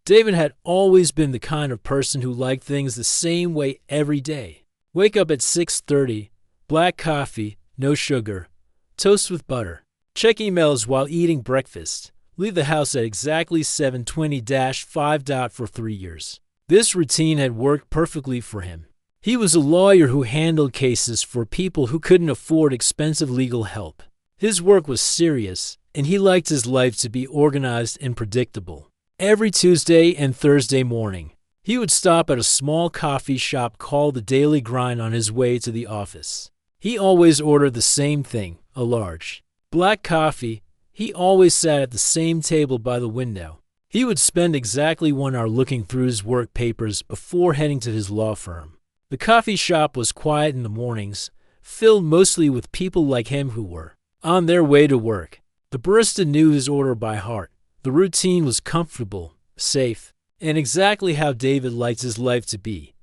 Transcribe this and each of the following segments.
David had always been the kind of person who liked things the same way every day. Wake up at 6:30, black coffee, no sugar, toast with butter. Check emails while eating breakfast. Leave the house at exactly 7:20-5 for 3 years. This routine had worked perfectly for him. He was a lawyer who handled cases for people who couldn't afford expensive legal help. His work was serious, and he liked his life to be organized and predictable. Every Tuesday and Thursday morning, he would stop at a small coffee shop called the Daily Grind on his way to the office. He always ordered the same thing, a large black coffee. He always sat at the same table by the window. He would spend exactly 1 hour looking through his work papers before heading to his law firm. The coffee shop was quiet in the mornings, filled mostly with people like him who were on their way to work. The barista knew his order by heart. The routine was comfortable, safe, and exactly how David liked his life to be.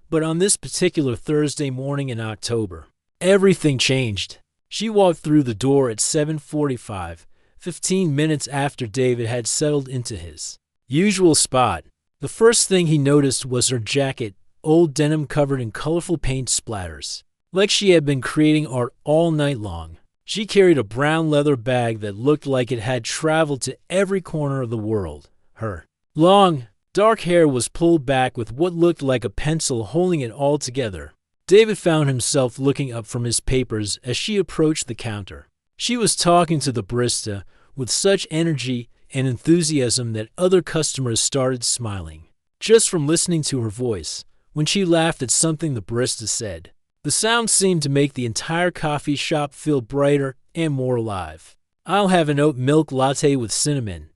But on this particular Thursday morning in October, everything changed. She walked through the door at 7:45, 15 minutes after David had settled into his usual spot. The first thing he noticed was her jacket, old denim covered in colorful paint splatters, like she had been creating art all night long. She carried a brown leather bag that looked like it had traveled to every corner of the world. Her long, dark hair was pulled back with what looked like a pencil holding it all together. David found himself looking up from his papers as she approached the counter. She was talking to the barista with such energy and enthusiasm that other customers started smiling, just from listening to her voice. When she laughed at something the barista said, the sound seemed to make the entire coffee shop feel brighter and more alive. "I'll have an oat milk latte with cinnamon,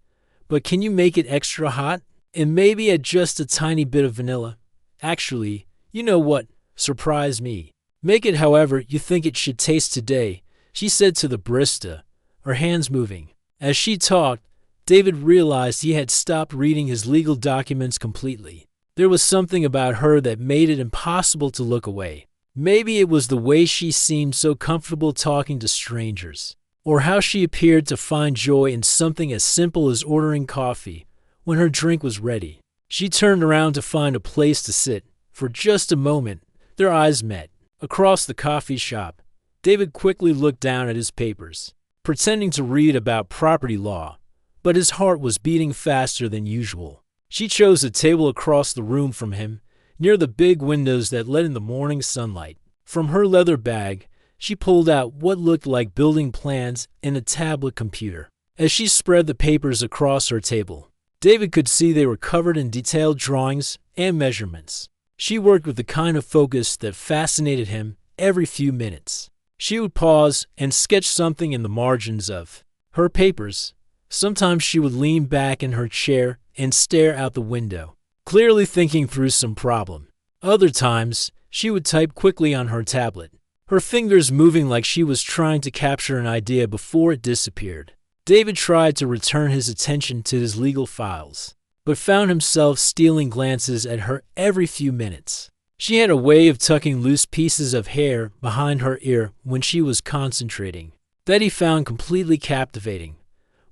but can you make it extra hot? And maybe add just a tiny bit of vanilla? Actually, you know what? Surprise me. Make it however you think it should taste today," she said to the barista, her hands moving. As she talked, David realized he had stopped reading his legal documents completely. There was something about her that made it impossible to look away. Maybe it was the way she seemed so comfortable talking to strangers, or how she appeared to find joy in something as simple as ordering coffee when her drink was ready. She turned around to find a place to sit. For just a moment, their eyes met. Across the coffee shop, David quickly looked down at his papers, pretending to read about property law, but his heart was beating faster than usual. She chose a table across the room from him, near the big windows that let in the morning sunlight. From her leather bag, she pulled out what looked like building plans and a tablet computer. As she spread the papers across her table, David could see they were covered in detailed drawings and measurements. She worked with the kind of focus that fascinated him. Every few minutes, she would pause and sketch something in the margins of her papers. Sometimes she would lean back in her chair and stare out the window, clearly thinking through some problem. Other times, she would type quickly on her tablet, her fingers moving like she was trying to capture an idea before it disappeared. David tried to return his attention to his legal files, but found himself stealing glances at her every few minutes. She had a way of tucking loose pieces of hair behind her ear when she was concentrating, that he found completely captivating.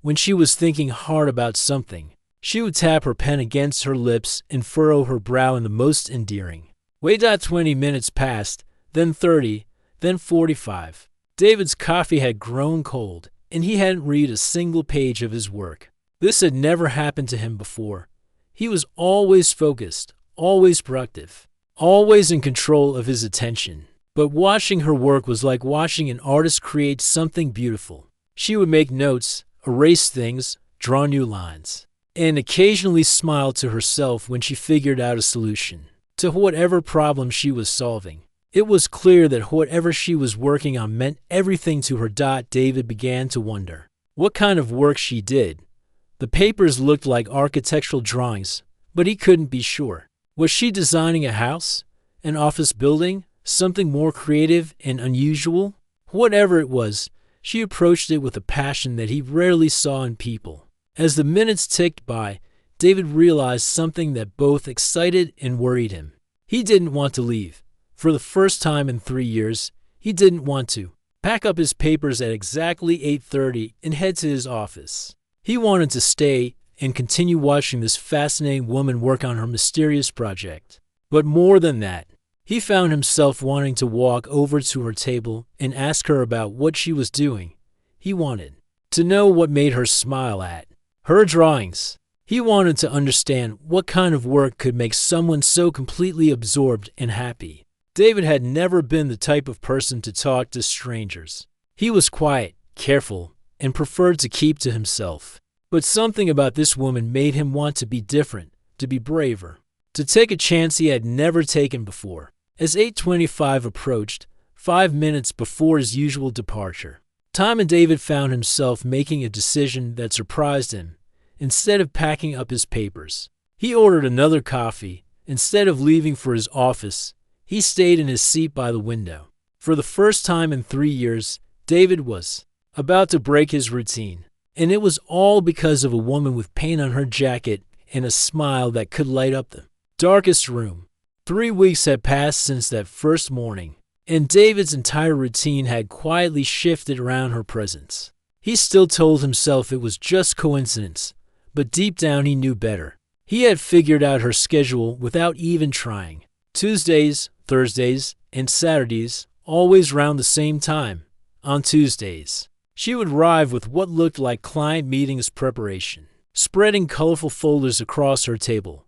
When she was thinking hard about something, she would tap her pen against her lips and furrow her brow in the most endearing way. 20 minutes passed, then 30, then 45. David's coffee had grown cold, and he hadn't read a single page of his work. This had never happened to him before. He was always focused, always productive, always in control of his attention. But watching her work was like watching an artist create something beautiful. She would make notes, erase things, draw new lines, and occasionally smile to herself when she figured out a solution to whatever problem she was solving. It was clear that whatever she was working on meant everything to her. David began to wonder what kind of work she did. The papers looked like architectural drawings, but he couldn't be sure. Was she designing a house, an office building, something more creative and unusual? Whatever it was, she approached it with a passion that he rarely saw in people. As the minutes ticked by, David realized something that both excited and worried him. He didn't want to leave. For the first time in 3 years, he didn't want to pack up his papers at exactly 8:30 and head to his office. He wanted to stay and continue watching this fascinating woman work on her mysterious project. But more than that, he found himself wanting to walk over to her table and ask her about what she was doing. He wanted to know what made her smile at her drawings. He wanted to understand what kind of work could make someone so completely absorbed and happy. David had never been the type of person to talk to strangers. He was quiet, careful, and preferred to keep to himself. But something about this woman made him want to be different, to be braver, to take a chance he had never taken before. As 8:25 approached, 5 minutes before his usual departure, Tom and David found himself making a decision that surprised him. Instead of packing up his papers, he ordered another coffee. Instead of leaving for his office, he stayed in his seat by the window. For the first time in 3 years, David was about to break his routine. And it was all because of a woman with paint on her jacket and a smile that could light up the darkest room. 3 weeks had passed since that first morning, and David's entire routine had quietly shifted around her presence. He still told himself it was just coincidence, but deep down he knew better. He had figured out her schedule without even trying. Tuesdays, Thursdays, and Saturdays, always round the same time. On Tuesdays, she would arrive with what looked like client meetings preparation, spreading colorful folders across her table.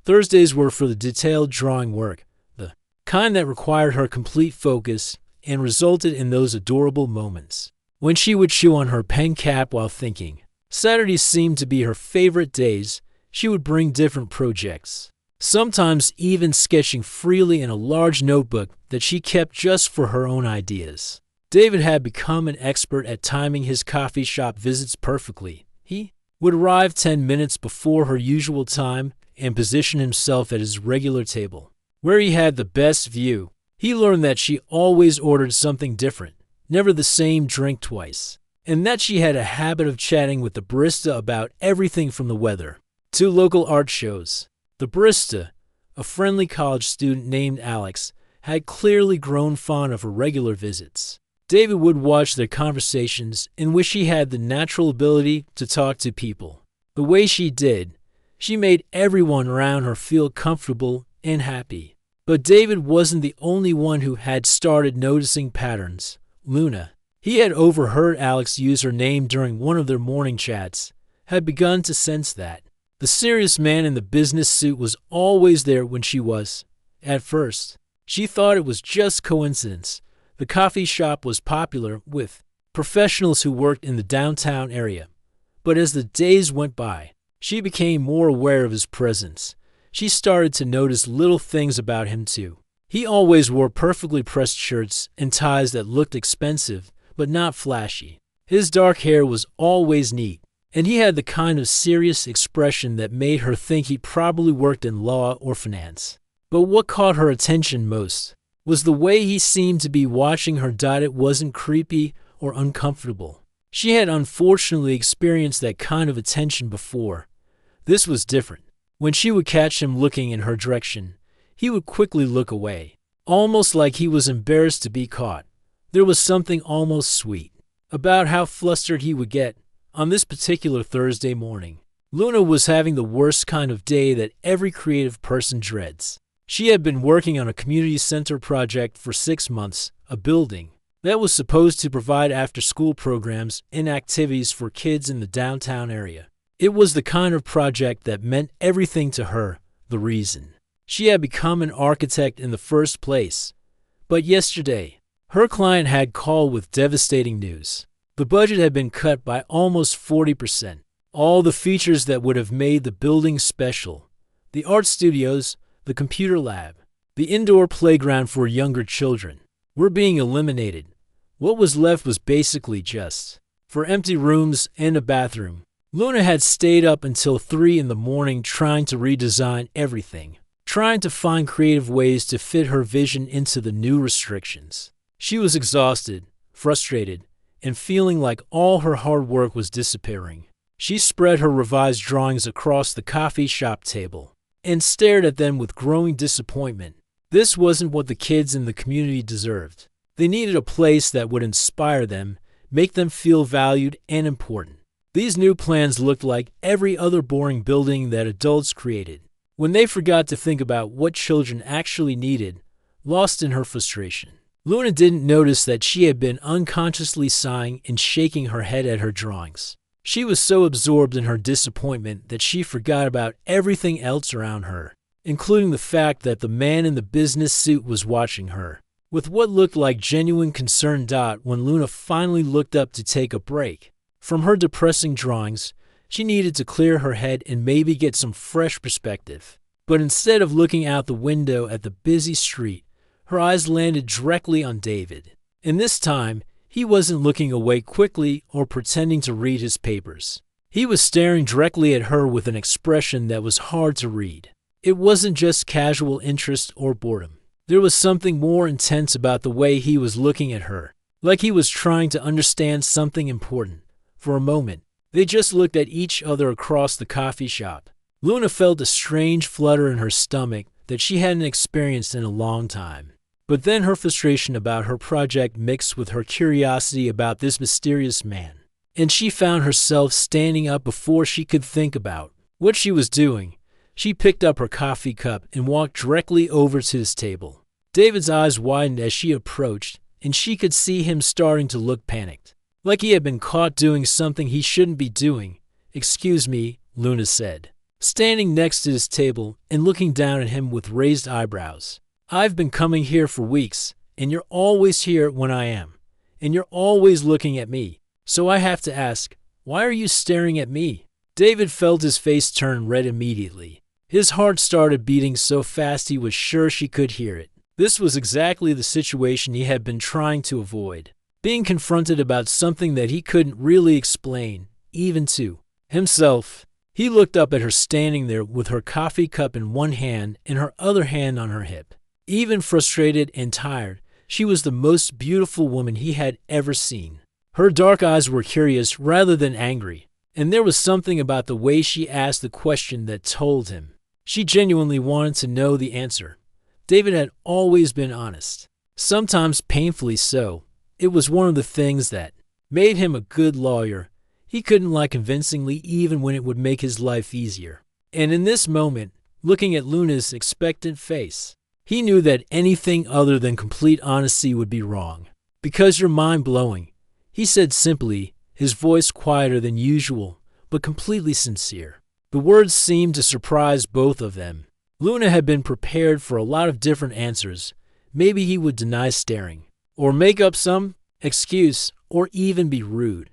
Thursdays were for the detailed drawing work, the kind that required her complete focus and resulted in those adorable moments when she would chew on her pen cap while thinking. Saturdays seemed to be her favorite days. She would bring different projects, sometimes even sketching freely in a large notebook that she kept just for her own ideas. David had become an expert at timing his coffee shop visits perfectly. He would arrive 10 minutes before her usual time and position himself at his regular table, where he had the best view. He learned that she always ordered something different, never the same drink twice, and that she had a habit of chatting with the barista about everything from the weather to local art shows. The barista, a friendly college student named Alex, had clearly grown fond of her regular visits. David would watch their conversations and wish he had the natural ability to talk to people the way she did. She made everyone around her feel comfortable and happy. But David wasn't the only one who had started noticing patterns. Luna, he had overheard Alex use her name during one of their morning chats, had begun to sense that. The serious man in the business suit was always there when she was. At first, she thought it was just coincidence. The coffee shop was popular with professionals who worked in the downtown area. But as the days went by, she became more aware of his presence. She started to notice little things about him too. He always wore perfectly pressed shirts and ties that looked expensive, but not flashy. His dark hair was always neat, and he had the kind of serious expression that made her think he probably worked in law or finance. But what caught her attention most was the way he seemed to be watching her diet. It wasn't creepy or uncomfortable. She had unfortunately experienced that kind of attention before. This was different. When she would catch him looking in her direction, he would quickly look away, almost like he was embarrassed to be caught. There was something almost sweet about how flustered he would get. On this particular Thursday morning, Luna was having the worst kind of day that every creative person dreads. She had been working on a community center project for 6 months, a building that was supposed to provide after-school programs and activities for kids in the downtown area. It was the kind of project that meant everything to her, the reason she had become an architect in the first place. But yesterday, her client had called with devastating news. The budget had been cut by almost 40%. All the features that would have made the building special, the art studios, the computer lab, the indoor playground for younger children, were being eliminated. What was left was basically just for empty rooms and a bathroom. Luna had stayed up until 3 in the morning trying to redesign everything, trying to find creative ways to fit her vision into the new restrictions. She was exhausted, frustrated, and feeling like all her hard work was disappearing. She spread her revised drawings across the coffee shop table and stared at them with growing disappointment. This wasn't what the kids in the community deserved. They needed a place that would inspire them, make them feel valued and important. These new plans looked like every other boring building that adults created. When they forgot to think about what children actually needed, lost in her frustration, Luna didn't notice that she had been unconsciously sighing and shaking her head at her drawings. She was so absorbed in her disappointment that she forgot about everything else around her, including the fact that the man in the business suit was watching her with what looked like genuine concern. When Luna finally looked up to take a break from her depressing drawings, she needed to clear her head and maybe get some fresh perspective. But instead of looking out the window at the busy street, her eyes landed directly on David. And this time, he wasn't looking away quickly or pretending to read his papers. He was staring directly at her with an expression that was hard to read. It wasn't just casual interest or boredom. There was something more intense about the way he was looking at her, like he was trying to understand something important. For a moment, they just looked at each other across the coffee shop. Luna felt a strange flutter in her stomach that she hadn't experienced in a long time. But then her frustration about her project mixed with her curiosity about this mysterious man, and she found herself standing up before she could think about what she was doing. She picked up her coffee cup and walked directly over to his table. David's eyes widened as she approached, and she could see him starting to look panicked, like he had been caught doing something he shouldn't be doing. "Excuse me," Luna said, standing next to his table and looking down at him with raised eyebrows. "I've been coming here for weeks, and you're always here when I am, and you're always looking at me. So I have to ask, why are you staring at me?" David felt his face turn red immediately. His heart started beating so fast he was sure she could hear it. This was exactly the situation he had been trying to avoid, being confronted about something that he couldn't really explain, even to himself. He looked up at her standing there with her coffee cup in one hand and her other hand on her hip. Even frustrated and tired, she was the most beautiful woman he had ever seen. Her dark eyes were curious rather than angry, and there was something about the way she asked the question that told him she genuinely wanted to know the answer. David had always been honest, sometimes painfully so. It was one of the things that made him a good lawyer. He couldn't lie convincingly even when it would make his life easier. And in this moment, looking at Luna's expectant face, he knew that anything other than complete honesty would be wrong. "Because you're mind-blowing," he said simply, his voice quieter than usual, but completely sincere. The words seemed to surprise both of them. Luna had been prepared for a lot of different answers. Maybe he would deny staring, or make up some excuse, or even be rude.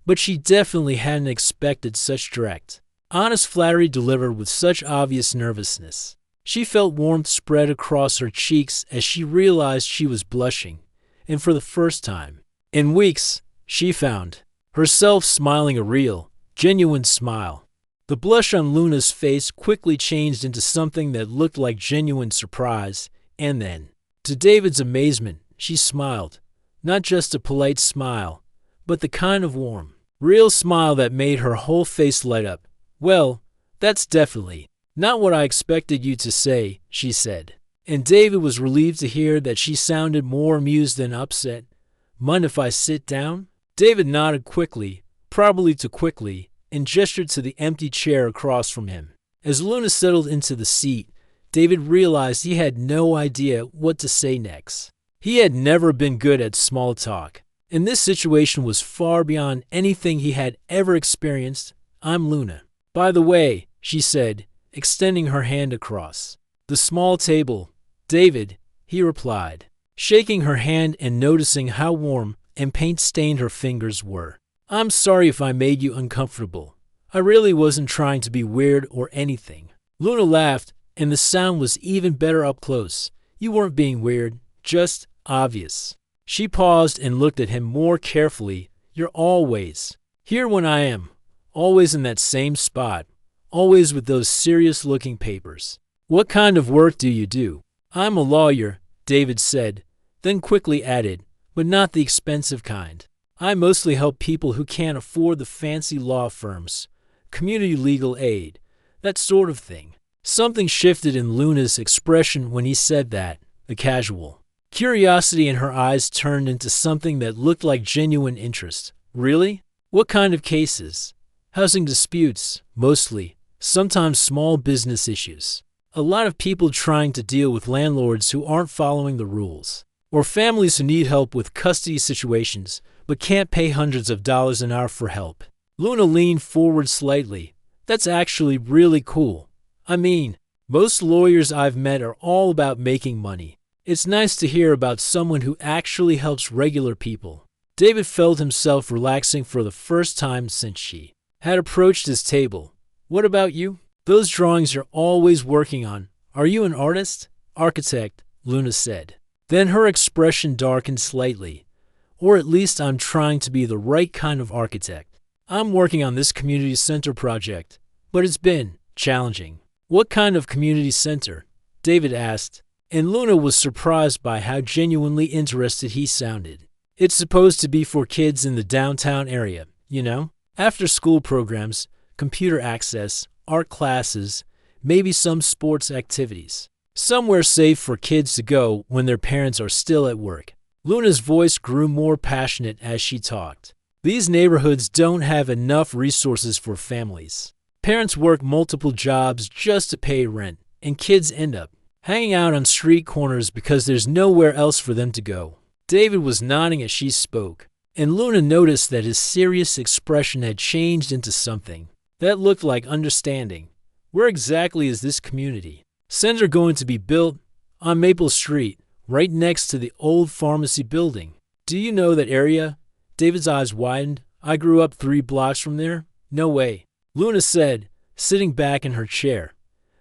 But she definitely hadn't expected such direct, honest flattery delivered with such obvious nervousness. She felt warmth spread across her cheeks as she realized she was blushing, and for the first time in weeks, she found herself smiling a real, genuine smile. The blush on Luna's face quickly changed into something that looked like genuine surprise, and then, to David's amazement, she smiled. Not just a polite smile, but the kind of warm, real smile that made her whole face light up. "Well, that's definitely not what I expected you to say," she said. And David was relieved to hear that she sounded more amused than upset. "Mind if I sit down?" David nodded quickly, probably too quickly, and gestured to the empty chair across from him. As Luna settled into the seat, David realized he had no idea what to say next. He had never been good at small talk, and this situation was far beyond anything he had ever experienced. "I'm Luna, by the way," she said, extending her hand across the small table. "David," he replied, shaking her hand and noticing how warm and paint-stained her fingers were. "I'm sorry if I made you uncomfortable. I really wasn't trying to be weird or anything." Luna laughed, and the sound was even better up close. "You weren't being weird, just obvious." She paused and looked at him more carefully. "You're always here when I am, always in that same spot, always with those serious-looking papers. What kind of work do you do?" "I'm a lawyer," David said, then quickly added, "but not the expensive kind. I mostly help people who can't afford the fancy law firms, community legal aid, that sort of thing." Something shifted in Luna's expression when he said that. The casual curiosity in her eyes turned into something that looked like genuine interest. "Really? What kind of cases?" Housing disputes, mostly, sometimes small business issues. A lot of people trying to deal with landlords who aren't following the rules. Or families who need help with custody situations but can't pay hundreds of dollars an hour for help. Luna leaned forward slightly. That's actually really cool. I mean, most lawyers I've met are all about making money. It's nice to hear about someone who actually helps regular people. David felt himself relaxing for the first time since she had approached his table. What about you? Those drawings you're always working on. Are you an artist? Architect, Luna said. Then her expression darkened slightly. Or at least I'm trying to be the right kind of architect. I'm working on this community center project, but it's been challenging. What kind of community center? David asked, and Luna was surprised by how genuinely interested he sounded. It's supposed to be for kids in the downtown area, you know? After-school programs, computer access, art classes, maybe some sports activities. Somewhere safe for kids to go when their parents are still at work. Luna's voice grew more passionate as she talked. These neighborhoods don't have enough resources for families. Parents work multiple jobs just to pay rent, and kids end up hanging out on street corners because there's nowhere else for them to go. David was nodding as she spoke, and Luna noticed that his serious expression had changed into something that looked like understanding. Where exactly is this community center going to be built? On Maple Street, right next to the old pharmacy building. Do you know that area? David's eyes widened. I grew up 3 blocks from there. No way, Luna said, sitting back in her chair.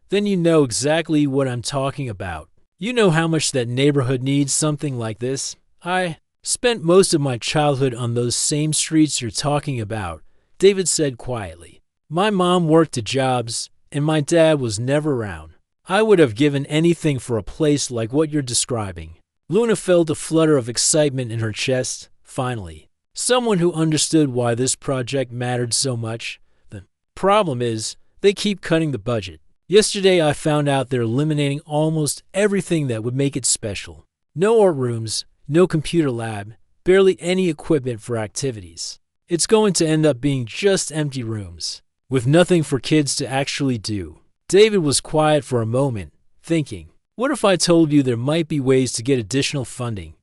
Then you know exactly what I'm talking about. You know how much that neighborhood needs something like this. I spent most of my childhood on those same streets you're talking about, David said quietly. My mom worked at jobs, and my dad was never around. I would have given anything for a place like what you're describing. Luna felt a flutter of excitement in her chest. Finally, someone who understood why this project mattered so much. The problem is, they keep cutting the budget. Yesterday I found out they're eliminating almost everything that would make it special. No art rooms, no computer lab, barely any equipment for activities. It's going to end up being just empty rooms, with nothing for kids to actually do. David was quiet for a moment, thinking, what if I told you there might be ways to get additional funding?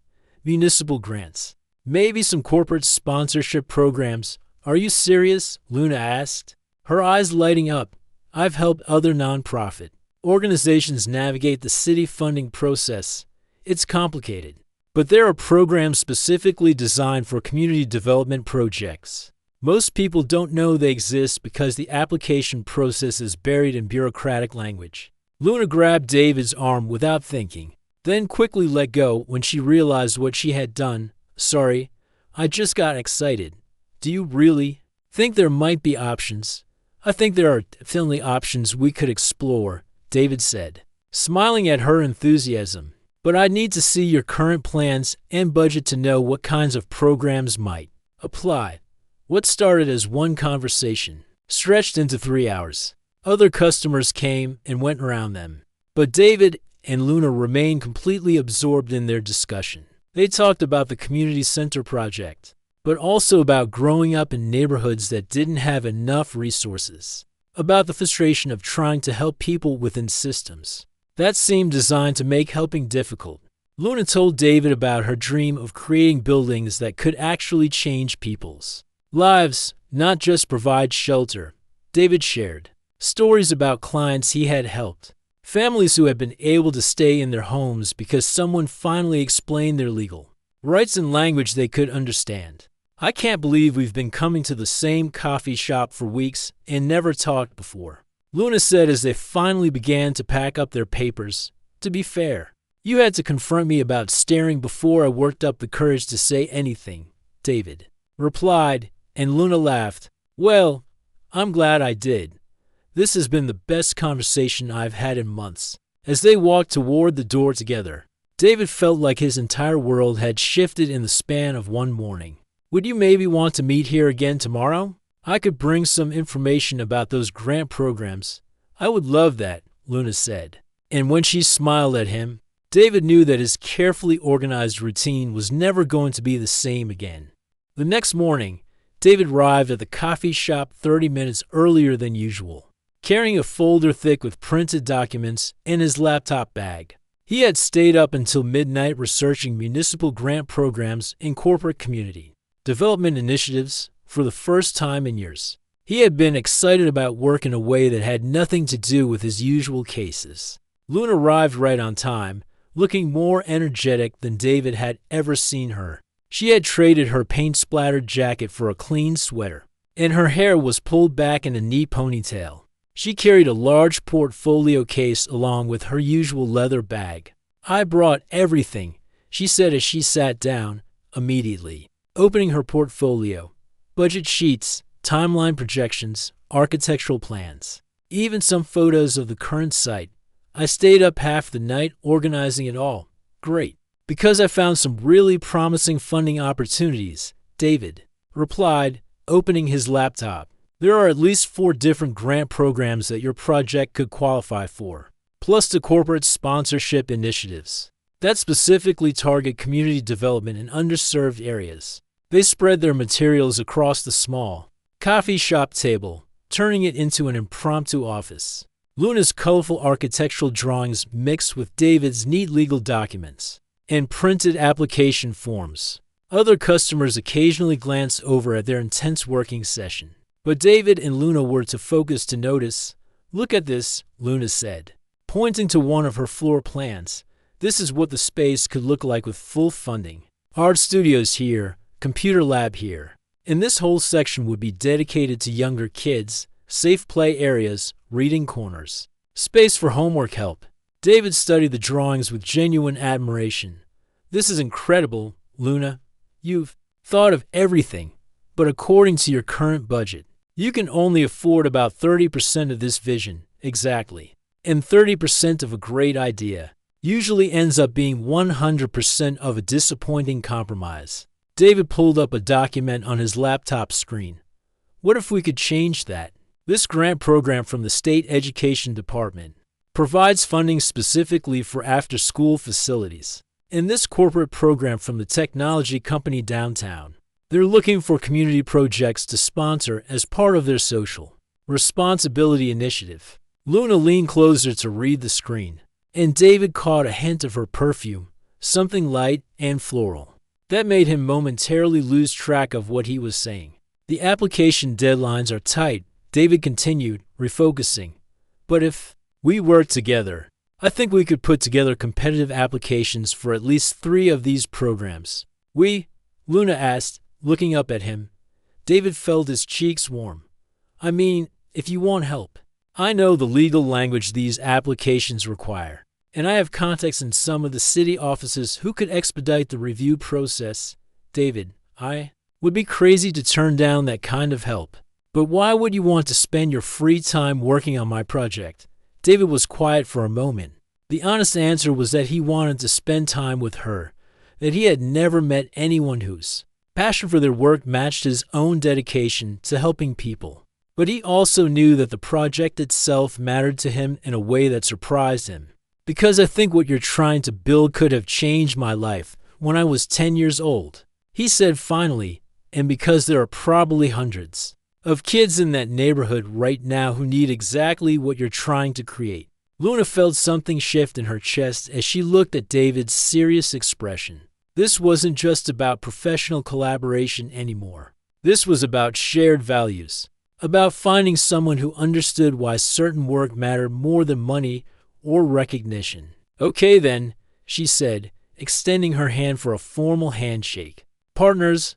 Municipal grants, maybe some corporate sponsorship programs. Are you serious? Luna asked, her eyes lighting up. I've helped other nonprofit organizations navigate the city funding process. It's complicated, but there are programs specifically designed for community development projects. Most people don't know they exist because the application process is buried in bureaucratic language. Luna grabbed David's arm without thinking, then quickly let go when she realized what she had done. Sorry, I just got excited. Do you really think there might be options? I think there are definitely options we could explore, David said, smiling at her enthusiasm. But I'd need to see your current plans and budget to know what kinds of programs might apply. What started as one conversation stretched into 3 hours. Other customers came and went around them, but David and Luna remained completely absorbed in their discussion. They talked about the community center project, but also about growing up in neighborhoods that didn't have enough resources, about the frustration of trying to help people within systems that seemed designed to make helping difficult. Luna told David about her dream of creating buildings that could actually change people's lives, not just provide shelter. David shared stories about clients he had helped, families who had been able to stay in their homes because someone finally explained their legal rights in language they could understand. I can't believe we've been coming to the same coffee shop for weeks and never talked before, Luna said as they finally began to pack up their papers. To be fair, you had to confront me about staring before I worked up the courage to say anything, David replied, and Luna laughed. Well, I'm glad I did. This has been the best conversation I've had in months. As they walked toward the door together, David felt like his entire world had shifted in the span of one morning. Would you maybe want to meet here again tomorrow? I could bring some information about those grant programs. I would love that, Luna said. And when she smiled at him, David knew that his carefully organized routine was never going to be the same again. The next morning, David arrived at the coffee shop 30 minutes earlier than usual, carrying a folder thick with printed documents in his laptop bag. He had stayed up until midnight researching municipal grant programs and corporate community development initiatives for the first time in years. He had been excited about work in a way that had nothing to do with his usual cases. Luna arrived right on time, looking more energetic than David had ever seen her. She had traded her paint-splattered jacket for a clean sweater, and her hair was pulled back in a neat ponytail. She carried a large portfolio case along with her usual leather bag. "I brought everything," she said as she sat down, immediately opening her portfolio. Budget sheets, timeline projections, architectural plans, even some photos of the current site. "I stayed up half the night organizing it all." "Great. Because I found some really promising funding opportunities," David replied, opening his laptop. "There are at least 4 different grant programs that your project could qualify for, plus the corporate sponsorship initiatives that specifically target community development in underserved areas." They spread their materials across the small coffee shop table, turning it into an impromptu office. Luna's colorful architectural drawings mixed with David's neat legal documents and printed application forms. Other customers occasionally glanced over at their intense working session, but David and Luna were too focused to notice. "Look at this," Luna said, pointing to one of her floor plans. "This is what the space could look like with full funding. Art studios here, computer lab here. And this whole section would be dedicated to younger kids, safe play areas, reading corners, space for homework help." David studied the drawings with genuine admiration. "This is incredible, Luna. You've thought of everything, but according to your current budget, you can only afford about 30% of this vision, exactly. And 30% of a great idea usually ends up being 100% of a disappointing compromise." David pulled up a document on his laptop screen. "What if we could change that? This grant program from the State Education Department provides funding specifically for after-school facilities. And this corporate program from the technology company downtown, they're looking for community projects to sponsor as part of their social responsibility initiative." Luna leaned closer to read the screen, and David caught a hint of her perfume, something light and floral. That made him momentarily lose track of what he was saying. "The application deadlines are tight," David continued, refocusing. "But if we work together, I think we could put together competitive applications for at least 3 of these programs." "We?" Luna asked, looking up at him. David felt his cheeks warm. "I mean, if you want help. I know the legal language these applications require, and I have contacts in some of the city offices who could expedite the review process." "David, I would be crazy to turn down that kind of help. But why would you want to spend your free time working on my project?" David was quiet for a moment. The honest answer was that he wanted to spend time with her, that he had never met anyone whose passion for their work matched his own dedication to helping people. But he also knew that the project itself mattered to him in a way that surprised him. "Because I think what you're trying to build could have changed my life when I was 10 years old," he said finally, "and because there are probably hundreds of kids in that neighborhood right now who need exactly what you're trying to create." Luna felt something shift in her chest as she looked at David's serious expression. This wasn't just about professional collaboration anymore. This was about shared values, about finding someone who understood why certain work mattered more than money or recognition. "Okay then," she said, extending her hand for a formal handshake. Partners,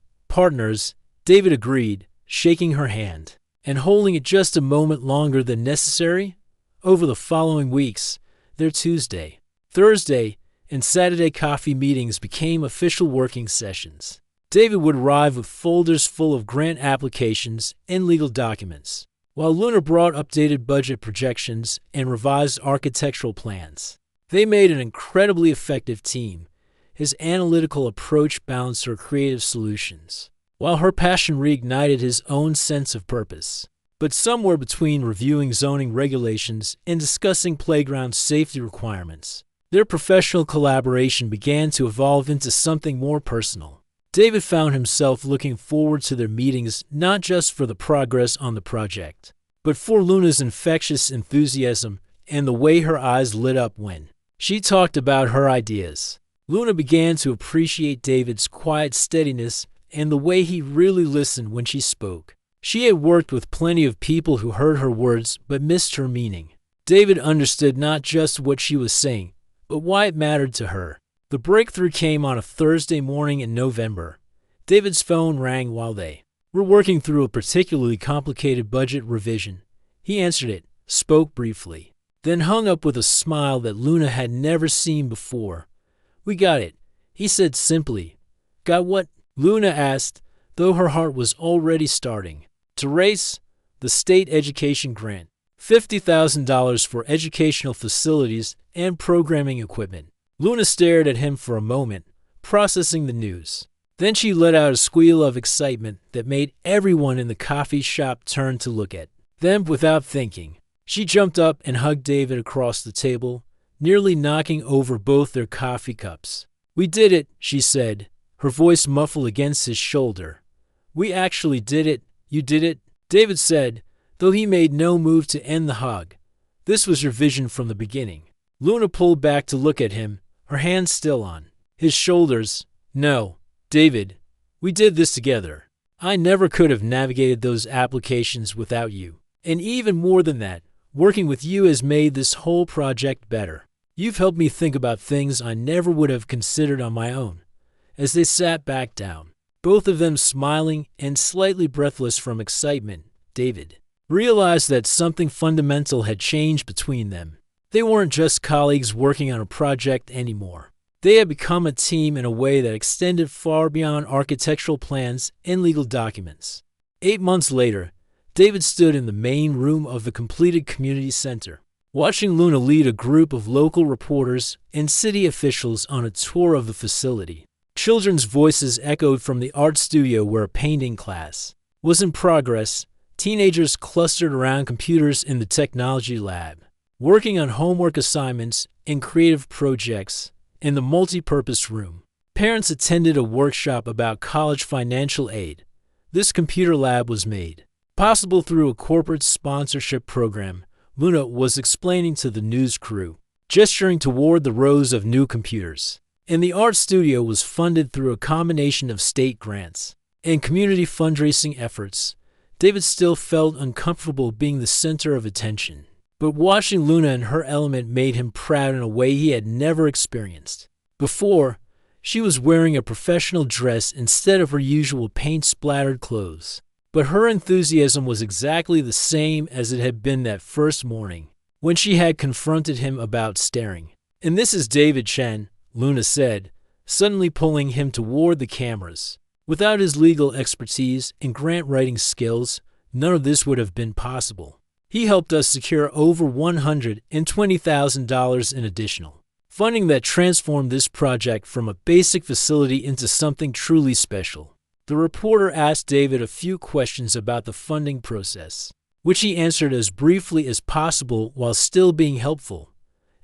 David agreed, shaking her hand, and holding it just a moment longer than necessary. Over the following weeks, their Tuesday, Thursday, and Saturday coffee meetings became official working sessions. David would arrive with folders full of grant applications and legal documents, while Luna brought updated budget projections and revised architectural plans. They made an incredibly effective team. His analytical approach balanced her creative solutions, while her passion reignited his own sense of purpose. But somewhere between reviewing zoning regulations and discussing playground safety requirements, their professional collaboration began to evolve into something more personal. David found himself looking forward to their meetings not just for the progress on the project, but for Luna's infectious enthusiasm and the way her eyes lit up when she talked about her ideas. Luna began to appreciate David's quiet steadiness and the way he really listened when she spoke. She had worked with plenty of people who heard her words but missed her meaning. David understood not just what she was saying, but why it mattered to her. The breakthrough came on a Thursday morning in November. David's phone rang while they were working through a particularly complicated budget revision. He answered it, spoke briefly, then hung up with a smile that Luna had never seen before. "We got it," he said simply. "Got what?" Luna asked, though her heart was already starting to race. "The state education grant. $50,000 for educational facilities and programming equipment." Luna stared at him for a moment, processing the news. Then she let out a squeal of excitement that made everyone in the coffee shop turn to look at them without thinking. She jumped up and hugged David across the table, nearly knocking over both their coffee cups. "We did it," she said, her voice muffled against his shoulder. "We actually did it. You did it," David said, though he made no move to end the hug. "This was your vision from the beginning." Luna pulled back to look at him, her hands still on his shoulders. "No, David, we did this together. I never could have navigated those applications without you. And even more than that, working with you has made this whole project better. You've helped me think about things I never would have considered on my own." As they sat back down, both of them smiling and slightly breathless from excitement, David realized that something fundamental had changed between them. They weren't just colleagues working on a project anymore. They had become a team in a way that extended far beyond architectural plans and legal documents. 8 months later, David stood in the main room of the completed community center, watching Luna lead a group of local reporters and city officials on a tour of the facility. Children's voices echoed from the art studio where a painting class was in progress. Teenagers clustered around computers in the technology lab, working on homework assignments and creative projects. In the multi-purpose room, parents attended a workshop about college financial aid. This computer lab was made possible through a corporate sponsorship program, Luna was explaining to the news crew, gesturing toward the rows of new computers. And the art studio was funded through a combination of state grants and community fundraising efforts. David still felt uncomfortable being the center of attention, but watching Luna in her element made him proud in a way he had never experienced before. She was wearing a professional dress instead of her usual paint-splattered clothes, but her enthusiasm was exactly the same as it had been that first morning when she had confronted him about staring. "And this is David Chen," Luna said, suddenly pulling him toward the cameras. Without his legal expertise and grant-writing skills, none of this would have been possible. He helped us secure over $120,000 in additional funding that transformed this project from a basic facility into something truly special. The reporter asked David a few questions about the funding process, which he answered as briefly as possible while still being helpful.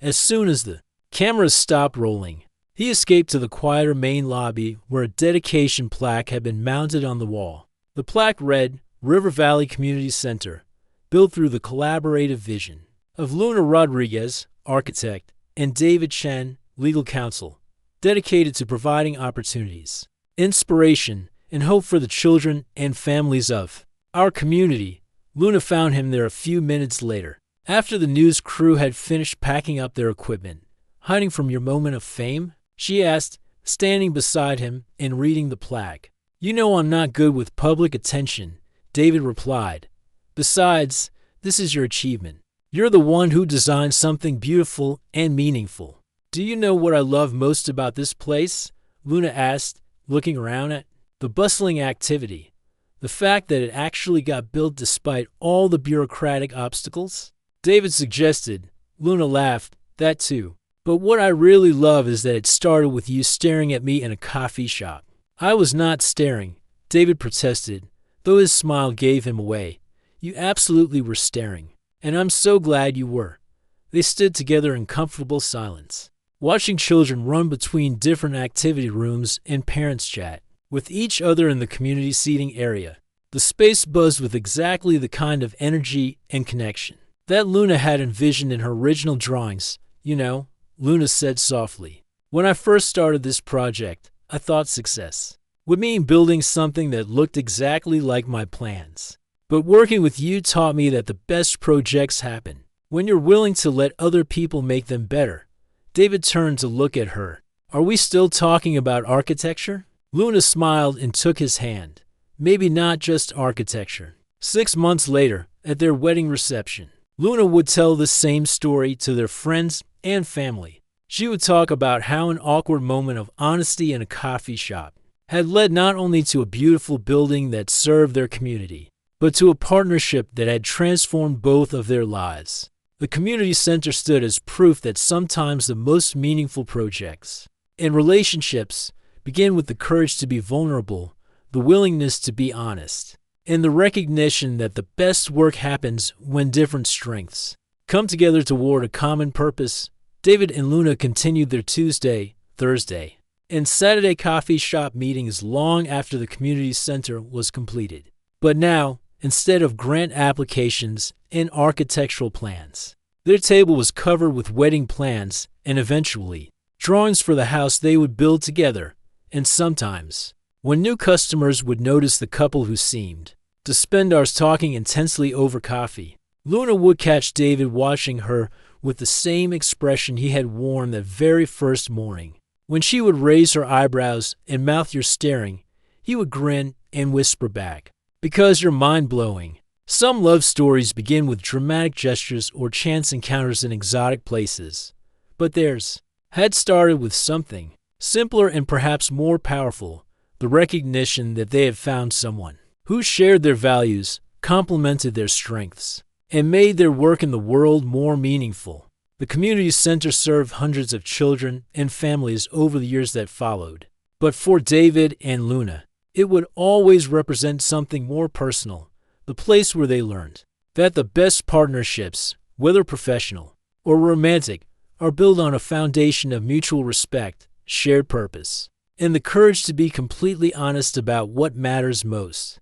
As soon as the cameras stopped rolling, he escaped to the quieter main lobby where a dedication plaque had been mounted on the wall. The plaque read, "River Valley Community Center, built through the collaborative vision of Luna Rodriguez, architect, and David Chen, legal counsel, dedicated to providing opportunities, inspiration, and hope for the children and families of our community." Luna found him there a few minutes later, after the news crew had finished packing up their equipment. "Hiding from your moment of fame?" she asked, standing beside him and reading the plaque. "You know I'm not good with public attention," David replied. "Besides, this is your achievement. You're the one who designed something beautiful and meaningful." "Do you know what I love most about this place?" Luna asked, looking around at the bustling activity. "The fact that it actually got built despite all the bureaucratic obstacles?" David suggested. Luna laughed. "That too. But what I really love is that it started with you staring at me in a coffee shop." "I was not staring," David protested, though his smile gave him away. "You absolutely were staring, and I'm so glad you were." They stood together in comfortable silence, watching children run between different activity rooms and parents chat. with each other in the community seating area. The space buzzed with exactly the kind of energy and connection that Luna had envisioned in her original drawings. You know, Luna said softly, when I first started this project, I thought success would mean building something that looked exactly like my plans. But working with you taught me that the best projects happen when you're willing to let other people make them better. David turned to look at her. Are we still talking about architecture? Luna smiled and took his hand. Maybe not just architecture. 6 months later, at their wedding reception, Luna would tell the same story to their friends and family. She would talk about how an awkward moment of honesty in a coffee shop had led not only to a beautiful building that served their community, but to a partnership that had transformed both of their lives. The community center stood as proof that sometimes the most meaningful projects and relationships begin with the courage to be vulnerable, the willingness to be honest, and the recognition that the best work happens when different strengths come together toward a common purpose. David and Luna continued their Tuesday, Thursday, and Saturday coffee shop meetings long after the community center was completed. But now, instead of grant applications and architectural plans, their table was covered with wedding plans and eventually drawings for the house they would build together. And sometimes, when new customers would notice the couple who seemed to spend hours talking intensely over coffee, Luna would catch David watching her with the same expression he had worn that very first morning. When she would raise her eyebrows and mouth "You're staring," he would grin and whisper back, "Because you're mind-blowing." Some love stories begin with dramatic gestures or chance encounters in exotic places, but theirs had started with something simpler and perhaps more powerful, the recognition that they had found someone who shared their values, complemented their strengths, and made their work in the world more meaningful. The community center served hundreds of children and families over the years that followed. But for David and Luna, it would always represent something more personal, the place where they learned that the best partnerships, whether professional or romantic, are built on a foundation of mutual respect, shared purpose, and the courage to be completely honest about what matters most.